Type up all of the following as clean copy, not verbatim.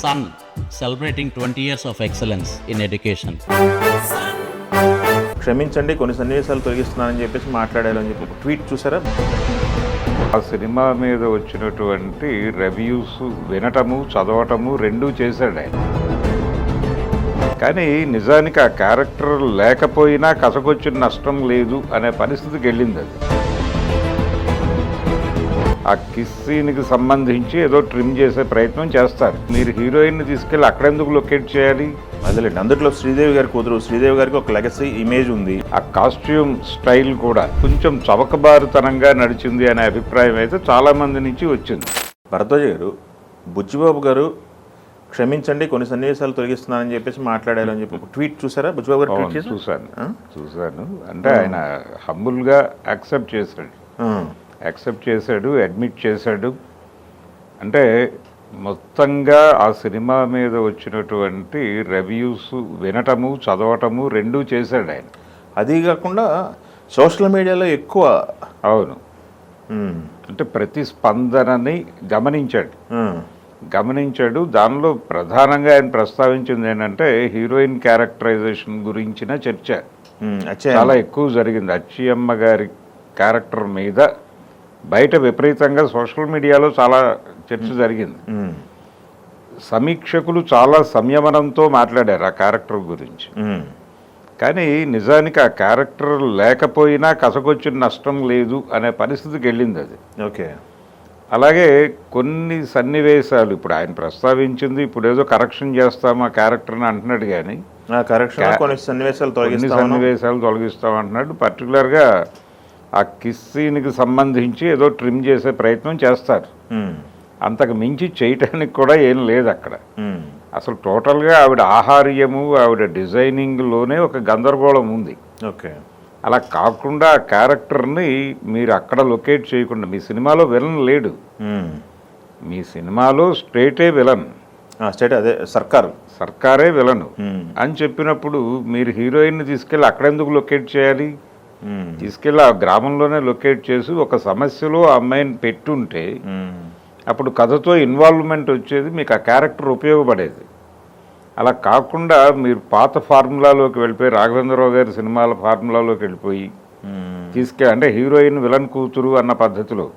Sun, celebrating 20 years of excellence in education. క్షమించండి కొన్ని సన్నివేశాలు తొలగిస్తున్నానని చెప్పేసి మాట్లాడారు అని చెప్పి ట్వీట్ చూసారా? ఆ సినిమా మీద వచ్చినటువంటి రివ్యూస్ వినటము చదవటము రెండూ చేశాడు ఆయన. కానీ నిజానికి ఆ క్యారెక్టర్ లేకపోయినా కసకొచ్చిన నష్టం లేదు అనే పరిస్థితికి వెళ్ళింది అది. ఆ కిస్ సీన్కి సంబంధించి ఏదో ట్రిమ్ చేసే ప్రయత్నం చేస్తారు. మీరు హీరోయిన్ని తీసుకెళ్ళి అక్కడెందుకు లొకేట్ చేయాలి? అదేలేండి, అందులో శ్రీదేవి గారి కూతురు, శ్రీదేవి గారికి ఒక లెగసీ ఇమేజ్ ఉంది. ఆ కాస్ట్యూమ్ స్టైల్ కూడా కొంచెం చవకబారుతనంగా నడిచింది అనే అభిప్రాయం అయితే చాలా మంది నుంచి వచ్చింది. భరద్వాజ్ గారు, బుచ్చిబాబు గారు క్షమించండి కొన్ని సన్నివేశాలు తొలగిస్తున్నానని చెప్పేసి మాట్లాడారు అని చెప్పి ట్వీట్ చూసారా? బుచ్చిబాబు గారు ట్వీట్ చేసి చూశాను. అంటే ఆయన హంబుల్గా యాక్సెప్ట్ చేశాడు, అడ్మిట్ చేశాడు. అంటే మొత్తంగా ఆ సినిమా మీద వచ్చినటువంటి రివ్యూస్ వినటము చదవటము రెండూ చేశాడు ఆయన. అది కాకుండా సోషల్ మీడియాలో ఎక్కువ. అవును, అంటే ప్రతి స్పందనని గమనించాడు. దానిలో ప్రధానంగా ఆయన ప్రస్తావించింది ఏంటంటే హీరోయిన్ క్యారెక్టరైజేషన్ గురించిన చర్చ చాలా ఎక్కువ జరిగింది. అచ్చియమ్మ గారి క్యారెక్టర్ మీద బయట విపరీతంగా సోషల్ మీడియాలో చాలా చర్చ జరిగింది. సమీక్షకులు చాలా సంయమనంతో మాట్లాడారు ఆ క్యారెక్టర్ గురించి. కానీ నిజానికి ఆ క్యారెక్టర్ లేకపోయినా కసకొచ్చిన నష్టం లేదు అనే పరిస్థితికి వెళ్ళింది అది. ఓకే. అలాగే కొన్ని సన్నివేశాలు ఇప్పుడు ఆయన ప్రస్తావించింది, ఇప్పుడు ఏదో కరెక్షన్ చేస్తాం ఆ క్యారెక్టర్ని అంటున్నాడు. కానీ కొన్ని సన్నివేశాలు తొలగిస్తాం అంటున్నాడు. పర్టికులర్గా ఆ కిస్ సీన్కి సంబంధించి ఏదో ట్రిమ్ చేసే ప్రయత్నం చేస్తారు. అంతకు మించి చేయటానికి కూడా ఏం లేదు అక్కడ. అసలు టోటల్గా ఆవిడ ఆహార్యము, ఆవిడ డిజైనింగ్లోనే ఒక గందరగోళం ఉంది. ఓకే. అలా కాకుండా ఆ క్యారెక్టర్ని మీరు అక్కడ లొకేట్ చేయకుండా, మీ సినిమాలో విలన్ లేడు, మీ సినిమాలో స్ట్రేటే విలన్, అదే సర్కారే విలను అని చెప్పినప్పుడు మీరు హీరోయిన్ని తీసుకెళ్ళి అక్కడెందుకు లొకేట్ చేయాలి? తీసుకెళ్ళి ఆ గ్రామంలోనే లొకేట్ చేసి ఒక సమస్యలో ఆ అమ్మాయిని పెట్టుంటే అప్పుడు కథతో ఇన్వాల్వ్మెంట్ వచ్చేది, మీకు ఆ క్యారెక్టర్ ఉపయోగపడేది. అలా కాకుండా మీరు పాత ఫార్ములాలోకి వెళ్ళిపోయి, రాఘవేంద్రరావు గారి సినిమాల ఫార్ములాలోకి వెళ్ళిపోయి అంటే హీరోయిన్ విలన్ కూతురు అన్న పద్ధతిలో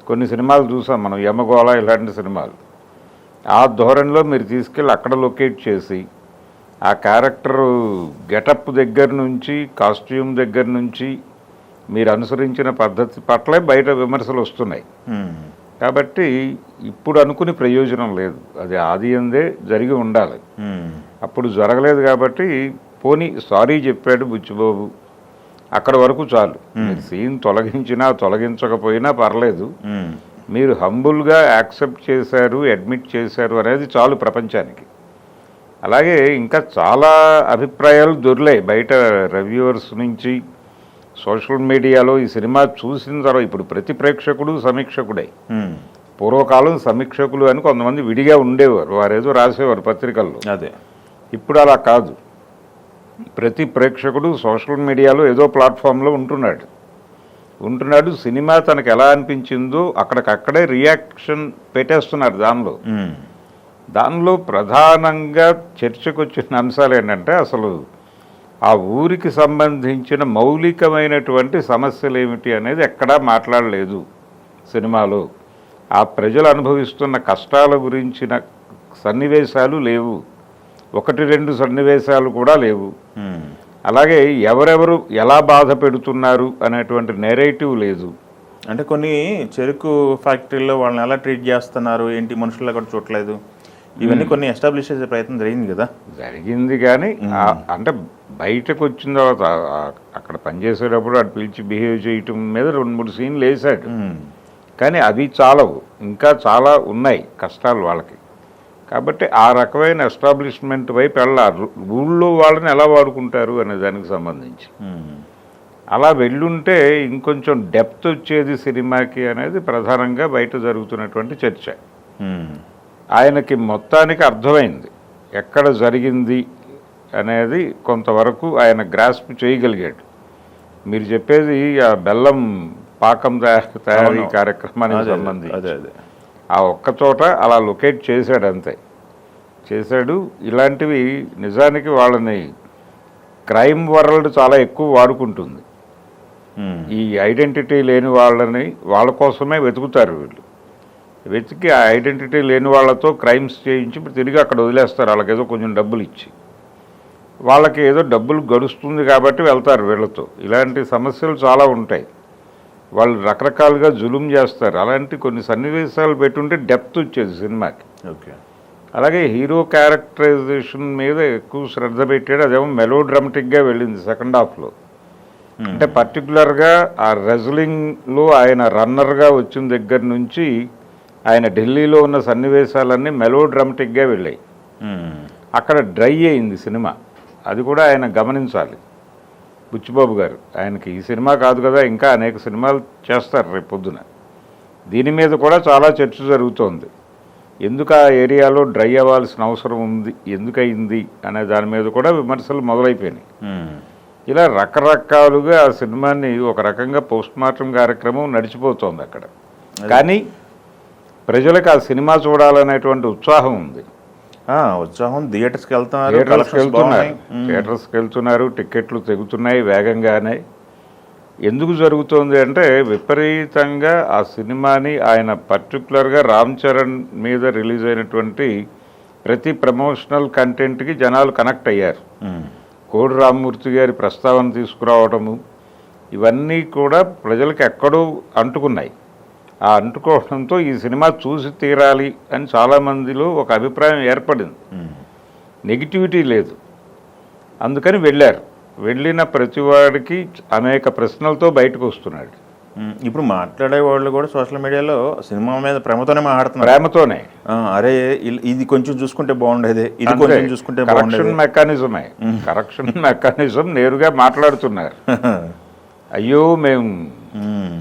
కొన్ని సినిమాలు చూసాం మనం, యమగోళ ఇలాంటి సినిమాలు. ఆ ధోరణిలో మీరు తీసుకెళ్ళి అక్కడ లొకేట్ చేసి ఆ క్యారెక్టర్ గెటప్ దగ్గర నుంచి, కాస్ట్యూమ్ దగ్గర నుంచి మీరు అనుసరించిన పద్ధతి పట్లే బయట విమర్శలు వస్తున్నాయి. కాబట్టి ఇప్పుడు అనుకుని ప్రయోజనం లేదు. అది ఆది అందే జరిగి ఉండాలి. అప్పుడు జరగలేదు కాబట్టి పోనీ సారీ చెప్పాడు బుచ్చిబాబు, అక్కడ వరకు చాలు. మీరు సీన్ తొలగించినా తొలగించకపోయినా పర్లేదు, మీరు హంబుల్గా యాక్సెప్ట్ చేశారు, అడ్మిట్ చేశారు అనేది చాలు ప్రపంచానికి. అలాగే ఇంకా చాలా అభిప్రాయాలు దొరికాయి బయట రివ్యూవర్స్ నుంచి, సోషల్ మీడియాలో. ఈ సినిమా చూసిన తర్వాత ఇప్పుడు ప్రతి ప్రేక్షకుడు సమీక్షకుడే. పూర్వకాలం సమీక్షకులు అని కొంతమంది విడిగా ఉండేవారు, వారేదో రాసేవారు పత్రికల్లో. అదే ఇప్పుడు అలా కాదు, ప్రతి ప్రేక్షకుడు సోషల్ మీడియాలో ఏదో ప్లాట్ఫామ్లో ఉంటున్నాడు. సినిమా తనకు ఎలా అనిపించిందో అక్కడికక్కడే రియాక్షన్ పెట్టేస్తున్నారు. దానిలో ప్రధానంగా చర్చకు వచ్చిన అంశాలు ఏంటంటే అసలు ఆ ఊరికి సంబంధించిన మౌలికమైనటువంటి సమస్యలు ఏమిటి అనేది ఎక్కడా మాట్లాడలేదు సినిమాలో. ఆ ప్రజలు అనుభవిస్తున్న కష్టాల గురించిన సన్నివేశాలు లేవు, 1-2 సన్నివేశాలు కూడా లేవు. అలాగే ఎవరెవరు ఎలా బాధ పెడుతున్నారు అనేటువంటి నెరేటివ్ లేదు. అంటే కొన్ని చెరుకు ఫ్యాక్టరీలో వాళ్ళని ఎలా ట్రీట్ చేస్తున్నారు ఏంటి, మనుషుల్లో కూడా చూడలేదు. ఇవన్నీ కొన్ని ఎస్టాబ్లిష్ చేసే ప్రయత్నం జరిగింది కానీ అంటే బయటకు వచ్చిన తర్వాత అక్కడ పనిచేసేటప్పుడు అటు పిలిచి బిహేవ్ చేయటం మీద 2-3 సీన్లు వేసాడు. కానీ అవి చాలవు, ఇంకా చాలా ఉన్నాయి కష్టాలు వాళ్ళకి. కాబట్టి ఆ రకమైన ఎస్టాబ్లిష్మెంట్ వైపు వెళ్ళారు. ఊళ్ళో వాళ్ళని ఎలా వాడుకుంటారు అనే దానికి సంబంధించి అలా వెళ్ళుంటే ఇంకొంచెం డెప్త్ వచ్చేది సినిమాకి అనేది ప్రధానంగా బయట జరుగుతున్నటువంటి చర్చ. ఆయనకి మొత్తానికి అర్థమైంది ఎక్కడ జరిగింది అనేది, కొంతవరకు ఆయన గ్రాస్ప్ చేయగలిగాడు. మీరు చెప్పేది ఆ బెల్లం పాకం తయారీ కార్యక్రమానికి సంబంధించి ఆ ఒక్క చోట అలా లొకేట్ చేశాడు అంతే. చేశాడు. ఇలాంటివి నిజానికి వాళ్ళని క్రైమ్ వరల్డ్ చాలా ఎక్కువ వాడుకుంటుంది. ఈ ఐడెంటిటీ లేని వాళ్ళని వాళ్ళ కోసమే వెతుకుతారు వీళ్ళు. వెతికి ఆ ఐడెంటిటీ లేని వాళ్ళతో క్రైమ్స్ చేయించి ఇప్పుడు తిరిగి అక్కడ వదిలేస్తారు, వాళ్ళకి ఏదో కొంచెం డబ్బులు ఇచ్చి. వాళ్ళకి ఏదో డబ్బులు గడుస్తుంది కాబట్టి వెళ్తారు వీళ్ళతో. ఇలాంటి సమస్యలు చాలా ఉంటాయి. వాళ్ళు రకరకాలుగా జులుం చేస్తారు. అలాంటి కొన్ని సన్నివేశాలు పెట్టుంటే డెప్త్ వచ్చేది సినిమాకి. ఓకే. అలాగే హీరో క్యారెక్టరైజేషన్ మీద ఎక్కువ శ్రద్ధ పెట్టాడు. అదేమో మెలో డ్రామాటిక్గా వెళ్ళింది సెకండ్ హాఫ్లో. అంటే పర్టికులర్గా ఆ రెజ్లింగ్లో ఆయన రన్నర్గా వచ్చిన దగ్గర నుంచి ఆయన ఢిల్లీలో ఉన్న సన్నివేశాలన్నీ మెలో డ్రామాటిక్గా వెళ్ళాయి. అక్కడ డ్రై అయింది సినిమా. అది కూడా ఆయన గమనించాలి, బుచ్చిబాబు గారు. ఆయనకి ఈ సినిమా కాదు కదా, ఇంకా అనేక సినిమాలు చేస్తారు రేపు పొద్దున. దీని మీద కూడా చాలా చర్చ జరుగుతోంది. ఎందుకు ఆ ఏరియాలో డ్రై అవ్వాల్సిన అవసరం ఉంది, ఎందుకయింది అనే దాని మీద కూడా విమర్శలు మొదలైపోయినాయి. ఇలా రకరకాలుగా ఆ సినిమాని ఒక రకంగా పోస్ట్ మార్టం కార్యక్రమం నడిచిపోతోంది అక్కడ. కానీ ప్రజలకు ఆ సినిమా చూడాలనేటువంటి ఉత్సాహం ఉంది. ఉత్సాహం. థియేటర్స్కి వెళ్తున్నారు, టికెట్లు తెగుతున్నాయి వేగంగానే. ఎందుకు జరుగుతోంది అంటే విపరీతంగా ఆ సినిమాని ఆయన పర్టికులర్గా రామ్ చరణ్ మీద రిలీజ్ అయినటువంటి ప్రతి ప్రమోషనల్ కంటెంట్కి జనాలు కనెక్ట్ అయ్యారు. కోడి రామ్మూర్తి గారి ప్రస్తావన తీసుకురావడము ఇవన్నీ కూడా ప్రజలకు ఎక్కడో అంటుకున్నాయి. ఆ అంటుకోవడంతో ఈ సినిమా చూసి తీరాలి అని చాలామందిలో ఒక అభిప్రాయం ఏర్పడింది. నెగిటివిటీ లేదు. అందుకని వెళ్ళారు. వెళ్ళిన ప్రతివాడికి అనేక ప్రశ్నలతో బయటకు వస్తున్నాడు. ఇప్పుడు మాట్లాడే వాళ్ళు కూడా సోషల్ మీడియాలో సినిమా మీద ప్రేమతోనే మాట్లాడుతున్నారు. ప్రేమతోనే, అరే ఇది కొంచెం చూసుకుంటే బాగుండేది, ఇది కొంచెం చూసుకుంటే కరెక్షన్ మెకానిజమే. కరెక్షన్ మెకానిజం నేరుగా మాట్లాడుతున్నారు. అయ్యో మేము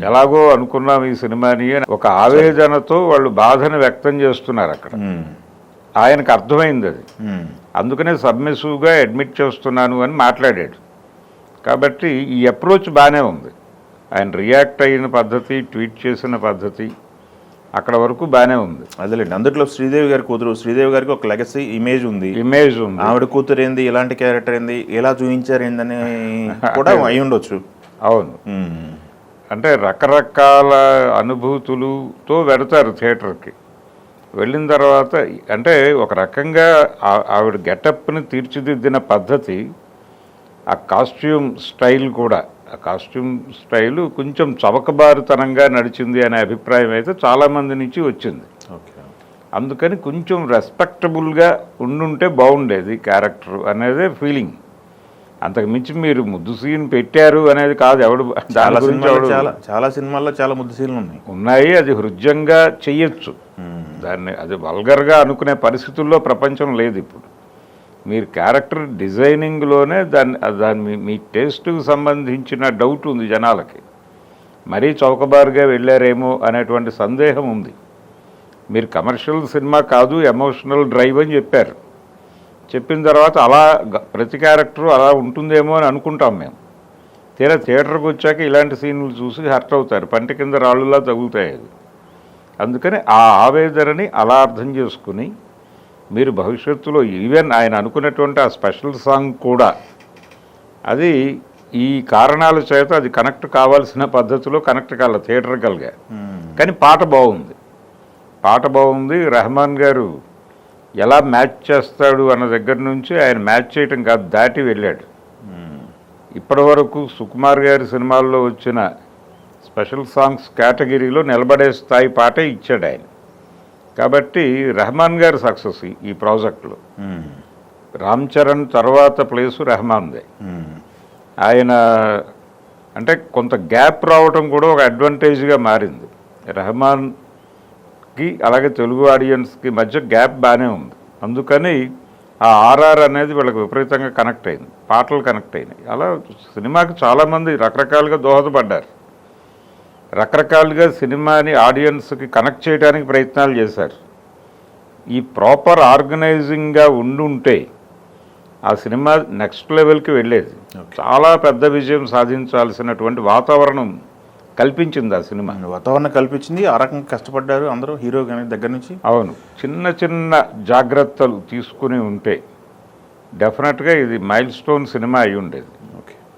ఎలాగో అనుకున్నాం ఈ సినిమాని అని ఒక ఆవేదనతో వాళ్ళు బాధను వ్యక్తం చేస్తున్నారు అక్కడ. ఆయనకు అర్థమైంది అది. అందుకనే సబ్మిసివ్గా అడ్మిట్ చేస్తున్నాను అని మాట్లాడాడు. కాబట్టి ఈ అప్రోచ్ బాగానే ఉంది. ఆయన రియాక్ట్ అయిన పద్ధతి, ట్వీట్ చేసిన పద్ధతి అక్కడ వరకు బాగానే ఉంది. అదేలేండి. అందులో శ్రీదేవి గారి కూతురు, శ్రీదేవి గారికి ఒక లెగసీ ఇమేజ్ ఉంది. ఆవిడ కూతురు ఏంది, ఇలాంటి క్యారెక్టర్ ఏంది, ఎలా చూపించారు ఏందని కూడా అయి ఉండొచ్చు. అవును. అంటే రకరకాల అనుభూతులతో వెడతారు థియేటర్కి. వెళ్ళిన తర్వాత అంటే ఒక రకంగా ఆవిడ గెటప్ని తీర్చిదిద్దిన పద్ధతి, ఆ కాస్ట్యూమ్ స్టైల్ కూడా, ఆ కాస్ట్యూమ్ స్టైలు కొంచెం చవకబారుతనంగా నడిచింది అనే అభిప్రాయం అయితే చాలామంది నుంచి వచ్చింది. అందుకని కొంచెం రెస్పెక్టబుల్గా ఉండుంటే బాగుండేది క్యారెక్టర్ అనేదే ఫీలింగ్. అంతకు మించి మీరు ముద్దు సీన్ పెట్టారు అనేది కాదు. ఎవడు చాలా సినిమాల్లో చాలా ముద్దు సీన్లు ఉన్నాయి. అది హృద్యంగా చెయ్యొచ్చు. దాన్ని అది వల్గర్గా అనుకునే పరిస్థితుల్లో ప్రపంచం లేదు ఇప్పుడు. మీరు క్యారెక్టర్ డిజైనింగ్లోనే దాన్ని మీ టేస్ట్కి సంబంధించిన డౌట్ ఉంది జనాలకి. మరీ చౌకబారుగా వెళ్ళారేమో అనేటువంటి సందేహం ఉంది. మీరు కమర్షియల్ సినిమా కాదు, ఎమోషనల్ డ్రైవ్ అని చెప్పారు. చెప్పిన తర్వాత అలా ప్రతి క్యారెక్టరు అలా ఉంటుందేమో అని అనుకుంటాం మేము. తీరా థియేటర్కి వచ్చాక ఇలాంటి సీన్లు చూసి హర్ట్ అవుతారు. పంట కింద రాళ్ళులా తగులుతాయి అది. అందుకని ఆ ఆవేదనని అలా అర్థం చేసుకుని మీరు భవిష్యత్తులో ఈవెన్ ఆయన అనుకున్నటువంటి ఆ స్పెషల్ సాంగ్ కూడా అది ఈ కారణాల చేత అది కనెక్ట్ కావాల్సిన పద్ధతిలో కనెక్ట్ కావాలి థియేటర్కల్గా. కానీ పాట బాగుంది. రెహమాన్ గారు ఎలా మ్యాచ్ చేస్తాడు అన్న దగ్గర నుంచి ఆయన మ్యాచ్ చేయటం కాదు, దాటి వెళ్ళాడు. ఇప్పటి వరకు సుకుమార్ గారి సినిమాల్లో వచ్చిన స్పెషల్ సాంగ్స్ కేటగిరీలో నిలబడే స్థాయి పాటే ఇచ్చాడు ఆయన. కాబట్టి రెహమాన్ గారి సక్సెస్ ఈ ప్రాజెక్టులో. రామ్ చరణ్ తర్వాత ప్లేసు రెహమాన్దే. ఆయన అంటే కొంత గ్యాప్ రావటం కూడా ఒక అడ్వాంటేజ్గా మారింది రెహమాన్కి. అలాగే తెలుగు ఆడియన్స్కి మధ్య గ్యాప్ బాగానే ఉంది. అందుకని ఆ ఆర్ఆర్ అనేది వీళ్ళకి విపరీతంగా కనెక్ట్ అయింది, పాటలు కనెక్ట్ అయినాయి. అలా సినిమాకి చాలామంది రకరకాలుగా దోహదపడ్డారు. రకరకాలుగా సినిమాని ఆడియన్స్కి కనెక్ట్ చేయడానికి ప్రయత్నాలు చేశారు. ఈ ప్రాపర్ ఆర్గనైజింగ్గా ఉండుంటే ఆ సినిమా నెక్స్ట్ లెవెల్కి వెళ్ళేది. చాలా పెద్ద విజయం సాధించాల్సినటువంటి వాతావరణం కల్పించింది ఆ సినిమా. వాతావరణం కల్పించింది, ఆ రకంగా కష్టపడ్డారు అందరూ హీరో కానీ దగ్గర నుంచి. అవును, చిన్న చిన్న జాగ్రత్తలు తీసుకుని ఉంటే డెఫినెట్గా ఇది మైల్ స్టోన్ సినిమా అయి ఉండేది.